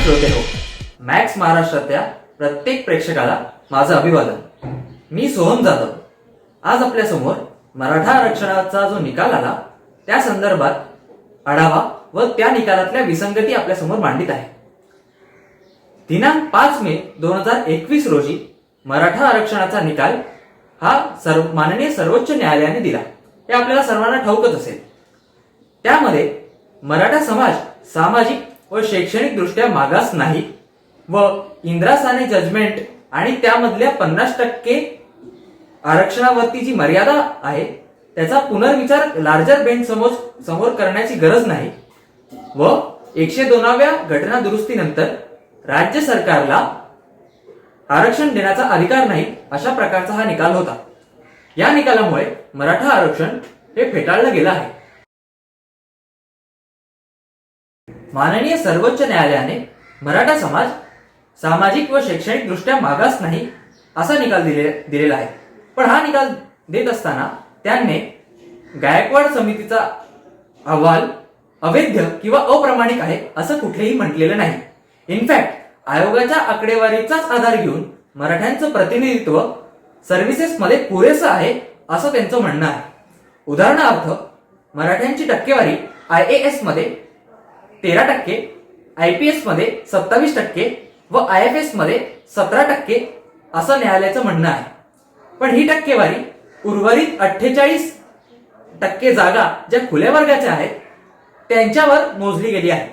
श्रोते हो, मॅक्स महाराष्ट्रातल्या प्रत्येक प्रेक्षकाला माझं अभिवादन. मी सोहम जाधव. आज आपल्या समोर मराठा आरक्षणाचा जो निकाल आला त्या संदर्भात आढावा व त्या निकालातल्या विसंगती आपल्या समोर मांडित आहे. दिनांक 5 मे 2021 रोजी मराठा आरक्षणाचा निकाल हा माननीय सर्वोच्च न्यायालयाने दिला. हे आपल्याला सर्वांना ठाऊकच असेल. त्यामध्ये मराठा समाज सामाजिक व शैक्षणिक दृष्ट्या मागास नाही व इंदिरा साने जजमेंट आणि त्यामधल्या 50% आरक्षणावरती जी मर्यादा आहे त्याचा पुनर्विचार लार्जर बेंच समोर करण्याची गरज नाही व 102व्या घटना दुरुस्तीनंतर राज्य सरकारला आरक्षण देण्याचा अधिकार नाही अशा प्रकारचा हा निकाल होता. या निकालामुळे मराठा आरक्षण हे फेटाळलं गेलं आहे. माननीय सर्वोच्च न्यायालयाने मराठा समाज सामाजिक व शैक्षणिक दृष्ट्या मागास नाही असा निकाल दिलेला आहे. पण हा निकाल देत असताना त्यांनी गायकवाड समितीचा अहवाल अवैध किंवा अप्रामाणिक आहे असं कुठलेही म्हटलेलं नाही. इनफॅक्ट आयोगाच्या आकडेवारीचाच आधार घेऊन मराठ्यांचं प्रतिनिधित्व सर्व्हिसेसमध्ये पुरेसं आहे असं त्यांचं म्हणणं आहे. उदाहरणार्थ मराठ्यांची टक्केवारी IAS मध्ये 13%, IPS मध्ये 27% व IFS मध्ये 17% असं न्यायालयाचं म्हणणं आहे. पण ही टक्केवारी उर्वरित 48% जागा ज्या खुल्या वर्गाच्या आहेत त्यांच्यावर मोजली गेली आहे.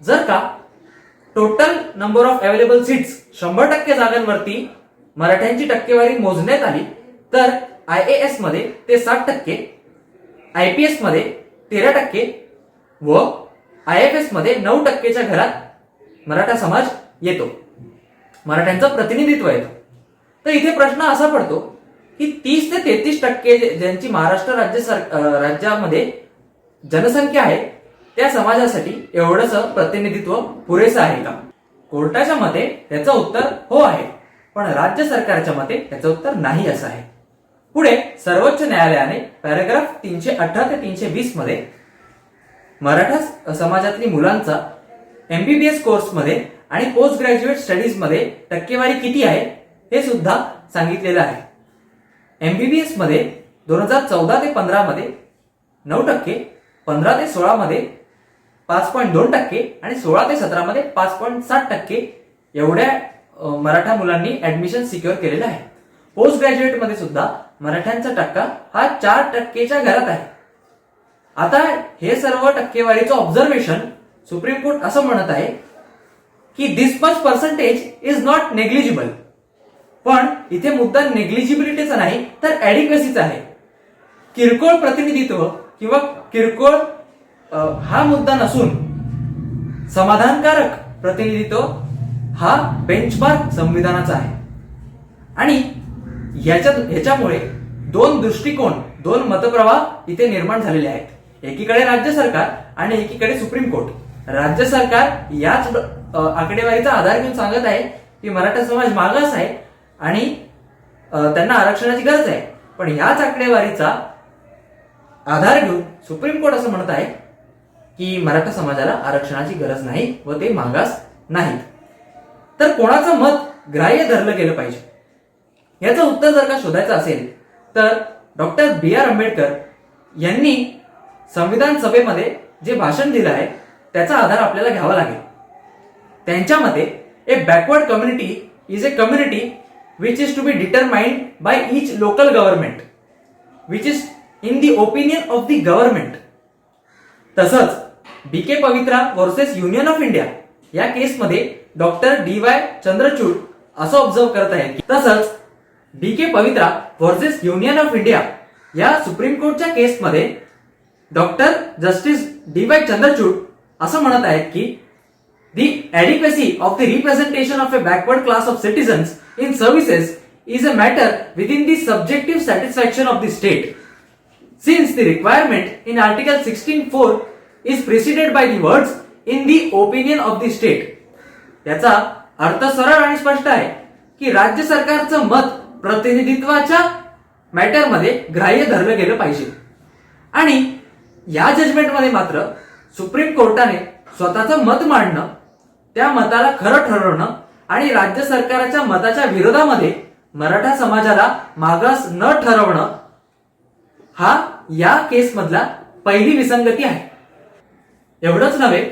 जर का total number of available seats 100% जागांवरती मराठ्यांची टक्केवारी मोजण्यात आली तर IAS मध्ये ते 60%, IPS मध्ये 13% व IFS मध्ये 9%च्या घरात मराठा समाज येतो, मराठ्यांचं प्रतिनिधित्व येतं. तर इथे प्रश्न असा पडतो की 30 ते 33% ज्यांची महाराष्ट्र राज्यामध्ये जनसंख्या आहे त्या समाजासाठी एवढंच प्रतिनिधित्व पुरेसं आहे का? कोर्टाच्या मते त्याचं उत्तर हो आहे, पण राज्य सरकारच्या मते त्याचं उत्तर नाही असं आहे. पुढे सर्वोच्च न्यायालयाने पॅराग्राफ 318 ते 320 मध्ये मराठा समाजातली मुलांचा MBBS कोर्समध्ये आणि पोस्ट ग्रॅज्युएट स्टडीज मध्ये टक्केवारी किती आहे हे सुद्धा सांगितलेलं आहे. MBBS मध्ये 2014 ते 15 मध्ये 9%, 15 ते 16 मध्ये 5.2% आणि 16 ते 17 मध्ये 5.7% एवढ्या मराठा मुलांनी ऍडमिशन सिक्युअर केलेलं आहे. पोस्ट ग्रॅज्युएट मध्ये सुद्धा मराठ्यांचा टक्का हा 4%च्या घरात आहे. आता हे सर्व टक्केवारीचं ऑब्झर्वेशन सुप्रीम कोर्ट असं म्हणत आहे की this much percentage is not negligible. पण इथे मुद्दा नेग्लिजिबिलिटीचा नाही तर ऍडिक्वेसीचा आहे. किरकोळ प्रतिनिधित्व किंवा किरकोळ हा मुद्दा नसून समाधानकारक प्रतिनिधित्व हा बेंचमार्क संविधानाचा आहे. आणि ह्याच्यामुळे दोन दृष्टिकोन, दोन मतप्रवाह इथे निर्माण झालेले आहेत. एकीकडे राज्य सरकार आणि एकीकडे सुप्रीम कोर्ट. राज्य सरकार याच आकडेवारीचा आधार घेऊन सांगत आहे की मराठा समाज मागास आहे आणि त्यांना आरक्षणाची गरज आहे. पण याच आकडेवारीचा आधार घेऊन सुप्रीम कोर्ट असं म्हणत आहे की मराठा समाजाला आरक्षणाची गरज नाही व ते मागास नाहीत. तर कोणाचं मत ग्राह्य धरलं गेलं पाहिजे याचं उत्तर जर का शोधायचं असेल तर डॉक्टर BR आंबेडकर यांनी संविधान सभेमध्ये जे भाषण दिलं आहे त्याचा आधार आपल्याला घ्यावा लागेल. त्यांच्या मते a backward community is a community which is to be determined by each local government which is in the opinion of the government. तसंच BK Pavitra versus union of India या केसमध्ये डॉक्टर DY चंद्रचूड असं observe करत आहेत. तसंच BK Pavitra versus union of India या supreme कोर्टच्या केसमध्ये doctor justice DY Chandrachud असं म्हणत आहेत की the adequacy of the representation of a backward class of citizens in services is a matter within the subjective satisfaction of the state, since the requirement in Article 16(4) is preceded by the words in the opinion of the state. याचा अर्थ सरळ आणि स्पष्ट आहे की राज्य सरकारचं मत प्रतिनिधित्वाच्या मॅटरमध्ये ग्राह्य धरलं गेलं पाहिजे. आणि या जजमेंटमध्ये मात्र सुप्रीम कोर्टाने स्वतःचं मत मांडणं त्या मताला खरं ठरवणं आणि राज्य सरकारच्या मताच्या विरोधामध्ये मराठा समाजाला मागास न ठरवणं हा या केसमधला पहिली विसंगती आहे. एवढंच नव्हे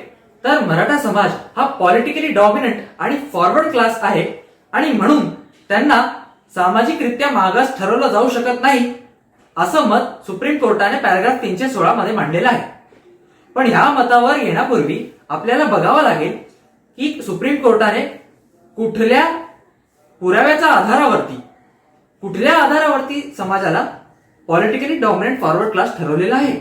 तर मराठा समाज हा पॉलिटिकली डॉमिनंट आणि फॉरवर्ड क्लास आहे आणि म्हणून त्यांना सामाजिकरित्या मागास ठरवलं जाऊ शकत नाही असं मत सुप्रीम कोर्टाने पॅराग्राफ 316 मध्ये मांडलेलं आहे. पण ह्या मतावर येण्यापूर्वी आपल्याला बघावं लागेल की सुप्रीम कोर्टाने कुठल्या पुराव्याच्या आधारावरती कुठल्या आधारावरती समाजाला पॉलिटिकली डॉमिनंट फॉरवर्ड क्लास ठरवलेला आहे.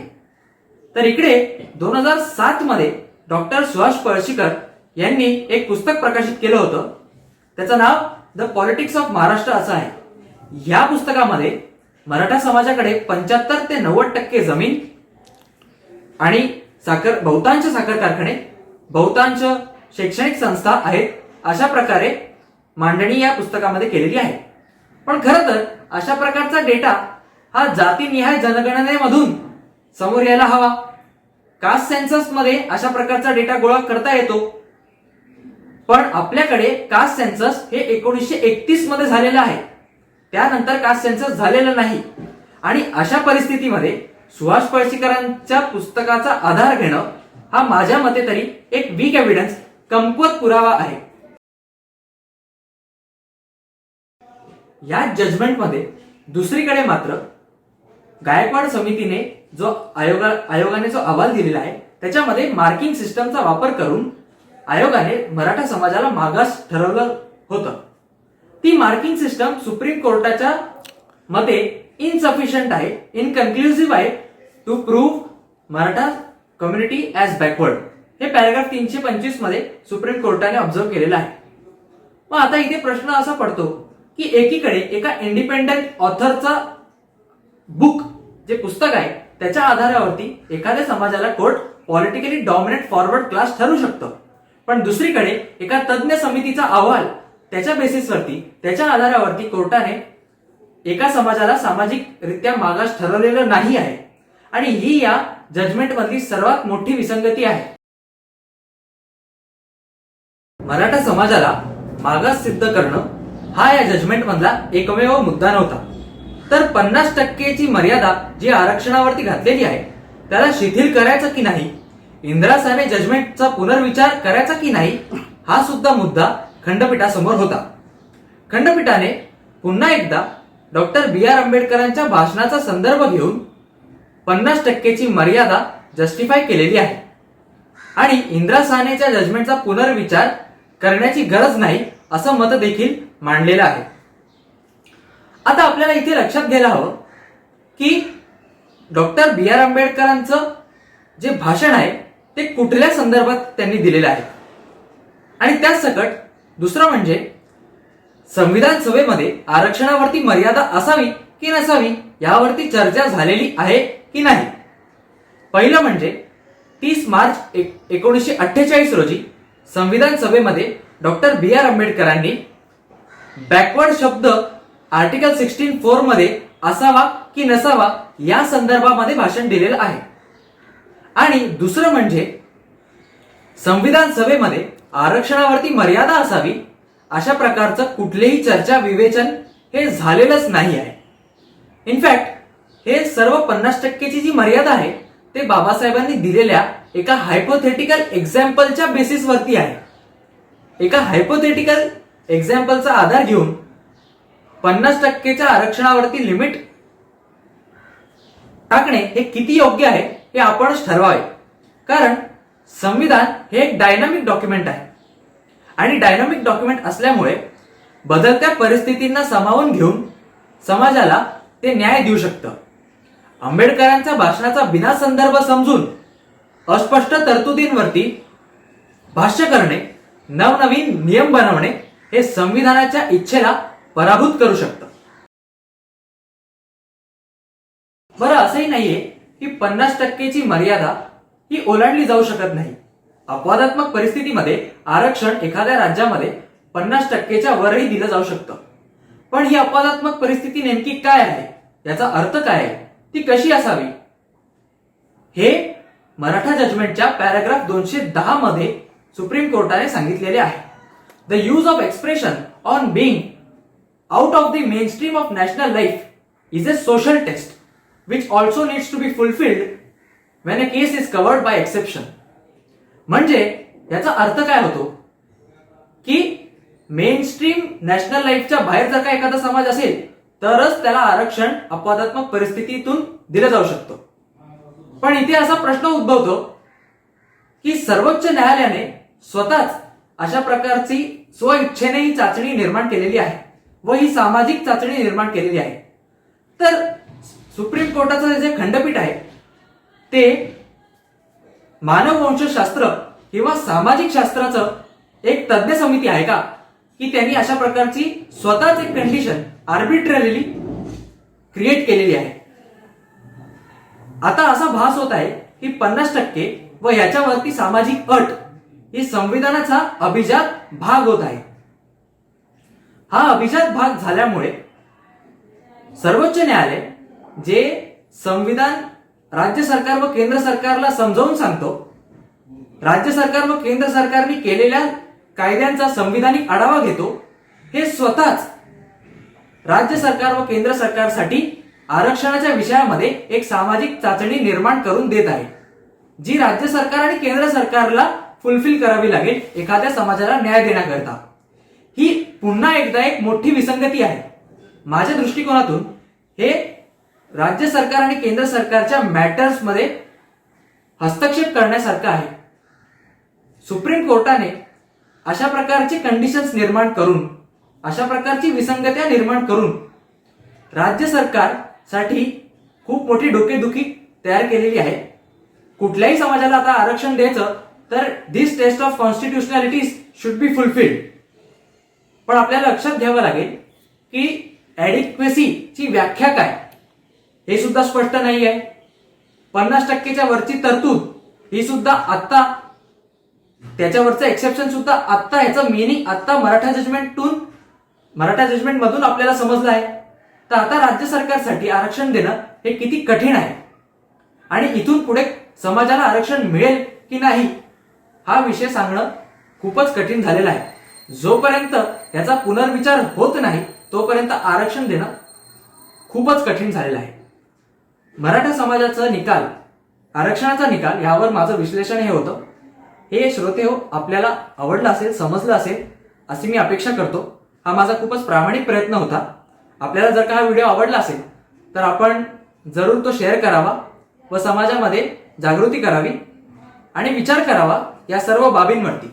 तर इकडे 2007 मध्ये डॉक्टर सुहास पळशीकर यांनी एक पुस्तक प्रकाशित केलं होतं. त्याचं नाव द पॉलिटिक्स ऑफ महाराष्ट्र असं आहे. या पुस्तकामध्ये मराठा समाजाकडे 75 ते 90% जमीन आणि बहुतांश साखर कारखाने, बहुतांश शैक्षणिक संस्था आहेत अशा प्रकारे मांडणी या पुस्तकामध्ये केलेली आहे. पण खरं तर अशा प्रकारचा डेटा हा जातीनिहाय जनगणनेमधून समोर यायला हवा. कास्ट सेन्सस मध्ये अशा प्रकारचा डेटा गोळा करता येतो. पण आपल्याकडे कास्ट सेन्सस हे 1931 मध्ये झालेलं आहे. त्यानंतर कास्ट सेन्सस झालेलं नाही आणि अशा परिस्थितीमध्ये सुहास पळशीकरांच्या पुस्तकाचा आधार घेणं हा माझ्या मते तरी एक वीक एव्हिडन्स, कमकुवत पुरावा आहे. या जजमेंटमध्ये दुसरीकडे मात्र गायकवाड समितीने जो आयोगाने जो अहवाल दिलेला आहे त्याच्यामध्ये मार्किंग सिस्टमचा वापर करून आयोगाने मराठा समाजाला मागास ठरवलं होतं. ती मार्किंग सिस्टम सुप्रीम कोर्टाच्या मते इनसफिशियंट आहे, इनकन्क्लुसिव्ह आहे to prove Maratha community as backward. हे पॅराग्राफ 325 मध्ये सुप्रीम कोर्टाने ऑब्झर्व केलेलं आहे. मग आता इथे प्रश्न असा पडतो की एकीकडे एका इंडिपेंडंट ऑथरचा बुक जे पुस्तक आहे त्याच्या आधारावरती एखाद्या समाजाला court politically dominant forward class ठरवू शकतं. पण दुसरीकडे एका तज्ञ समितीचा अहवाल त्याच्या बेसिसवरती त्याच्या आधारावरती कोर्टाने एका समाजाला सामाजिकरित्या मागास ठरवलेलं नाही आहे आणि ही या जजमेंट मधली सर्वात मोठी विसंगती आहे. मराठा समाजाला मागास सिद्ध करणं हा या जजमेंट मधला एकमेव मुद्दा नव्हता. तर 50% मर्यादा जी आरक्षणावरती घातलेली आहे त्याला शिथिल करायचं की नाही, इंदिरा साने जजमेंटचा पुनर्विचार करायचा की नाही हा सुद्धा मुद्दा खंडपीठासमोर होता. खंडपीठाने पुन्हा एकदा डॉक्टर B.R. आंबेडकरांच्या भाषणाचा संदर्भ घेऊन 50% मर्यादा जस्टिफाय केलेली आहे आणि इंदिरा सानेच्या जजमेंटचा पुनर्विचार करण्याची गरज नाही असं मत देखील मांडलेलं आहे. आता आपल्याला इथे लक्षात घ्यायला हवं की डॉक्टर B.R. आंबेडकरांचं जे भाषण आहे ते कुठल्या संदर्भात त्यांनी दिलेलं आहे आणि त्याच सकट दुसरं म्हणजे संविधान सभेमध्ये आरक्षणावरती मर्यादा असावी की नसावी यावरती चर्चा झालेली आहे की नाही. पहिलं म्हणजे 30 मार्च 1948 रोजी संविधान सभेमध्ये डॉक्टर B.R. आंबेडकरांनी बॅकवर्ड शब्द आर्टिकल 16(4) मध्ये असावा की नसावा या संदर्भामध्ये भाषण दिलेलं आहे. आणि दुसरं म्हणजे संविधान सभेमध्ये आरक्षणावरती मर्यादा असावी अशा प्रकारचं कुठलेही चर्चा विवेचन हे झालेलंच नाही आहे. इनफॅक्ट हे सर्व 50%ची जी मर्यादा आहे ते बाबासाहेबांनी दिलेल्या एका हायपोथेटिकल एक्झाम्पलच्या बेसिसवरती आहे. एका हायपोथेटिकल एक्झाम्पलचा आधार घेऊन 50%च्या आरक्षणावरती लिमिट टाकणे हे किती योग्य आहे हे आपणच ठरवावे. कारण संविधान हे एक डायनामिक डॉक्युमेंट आहे आणि डायनामिक डॉक्युमेंट असल्यामुळे बदलत्या परिस्थितींना सामावून घेऊन समाजाला ते न्याय देऊ शकतं. आंबेडकरांच्या भाषणाचा बिना संदर्भ समजून अस्पष्ट तरतुदींवरती भाष्य करणे, नवनवीन नियम बनवणे हे संविधानाच्या इच्छेला पराभूत करू शकतं. बरं, असंही नाहीये की 50%ची मर्यादा ही ओलांडली जाऊ शकत नाही. अपवादात्मक परिस्थितीमध्ये आरक्षण एखाद्या राज्यामध्ये 50%च्या वरही दिलं जाऊ शकतं. पण ही अपवादात्मक परिस्थिती नेमकी काय आहे, याचा अर्थ काय आहे, ती कशी असावी, हे मराठा जजमेंटच्या पॅराग्राफ 210 मध्ये सुप्रीम कोर्टाने सांगितलेले आहे. The use of expression on being out of the main stream of national life is a social test which also needs to be fulfilled when a case is covered by exception. म्हणजे याचा अर्थ काय होतो की main stream national लाईफच्या बाहेर जर का एखादा समाज असेल तरच त्याला आरक्षण अपवादात्मक परिस्थितीतून दिलं जाऊ शकतो. पण इथे असा प्रश्न उद्भवतो की सर्वोच्च न्यायालयाने स्वतःच अशा प्रकारची स्वइच्छेने ही चाचणी निर्माण केलेली आहे व ही सामाजिक चाचणी निर्माण केलेली आहे. तर सुप्रीम कोर्टाचं जे खंडपीठ आहे ते मानववंशशास्त्र किंवा सामाजिक शास्त्राचं एक तज्ञ समिती आहे का की त्यांनी अशा प्रकारची स्वतःच एक कंडिशन आर्बिट्ररीली क्रिएट केलेली आहे. आता असा भास होत आहे की 50% व याच्यावरती सामाजिक अट ही संविधानाचा अभिजात भाग होत आहे. हा अभिजात भाग झाल्यामुळे सर्वोच्च न्यायालय जे संविधान राज्य सरकार व केंद्र सरकारला समजावून सांगतो, राज्य सरकार व केंद्र सरकारने केलेल्या कायद्यांचा संविधानिक आढावा घेतो, हे स्वतःच राज्य सरकार व केंद्र सरकारसाठी आरक्षणाच्या विषयामध्ये एक सामाजिक चाचणी निर्माण करून देत आहे, जी राज्य सरकार आणि केंद्र सरकारला फुलफिल करावी लागेल एखाद्या समाजाला न्याय देण्याकरता. ही पुन्हा एकदा एक मोठी विसंगती आहे. माझ्या दृष्टिकोनातून हे राज्य सरकार आणि केंद्र सरकारच्या मॅटर्समध्ये हस्तक्षेप करण्यासारखं आहे. सुप्रीम कोर्टाने अशा प्रकारची कंडिशन्स निर्माण करून, अशा प्रकारची विसंगत्या निर्माण करून राज्य सरकारसाठी खूप मोठी डोकेदुखी तयार केलेली आहे. कुठल्याही समाजाला आता आरक्षण द्यायचं तर this test of constitutionality should be fulfilled. पण आपल्याला लक्षात घ्यावं लागेल की ऍडिक्वेसीची व्याख्या काय हे सुद्धा स्पष्ट नाही आहे. 50%च्या वरची तरतूद ही सुद्धा आत्ता, त्याच्यावरचं एक्सेप्शन सुद्धा आत्ता, ह्याचं मिनिंग आत्ता मराठा जजमेंट मधून आपल्याला समजलं आहे. तर आता राज्य सरकारसाठी आरक्षण देणं हे किती कठीण आहे आणि इथून पुढे समाजाला आरक्षण मिळेल की नाही हा विषय सांगणं खूपच कठीण झालेला आहे. जोपर्यंत याचा पुनर्विचार होत नाही तोपर्यंत आरक्षण देणं खूपच कठीण झालेलं आहे. मराठा समाजाचा निकाल, आरक्षणाचा निकाल, यावर माझं विश्लेषण हे होतं. हे श्रोते हो, आपल्याला आवडलं असेल, समजलं असेल अशी मी अपेक्षा करतो. हा माझा खूपच प्रामाणिक प्रयत्न होता. आपल्याला जर का हा व्हिडिओ आवडला असेल तर आपण जरूर तो शेअर करावा व समाजामध्ये जागृती करावी आणि विचार करावा या सर्व बाबींवरती.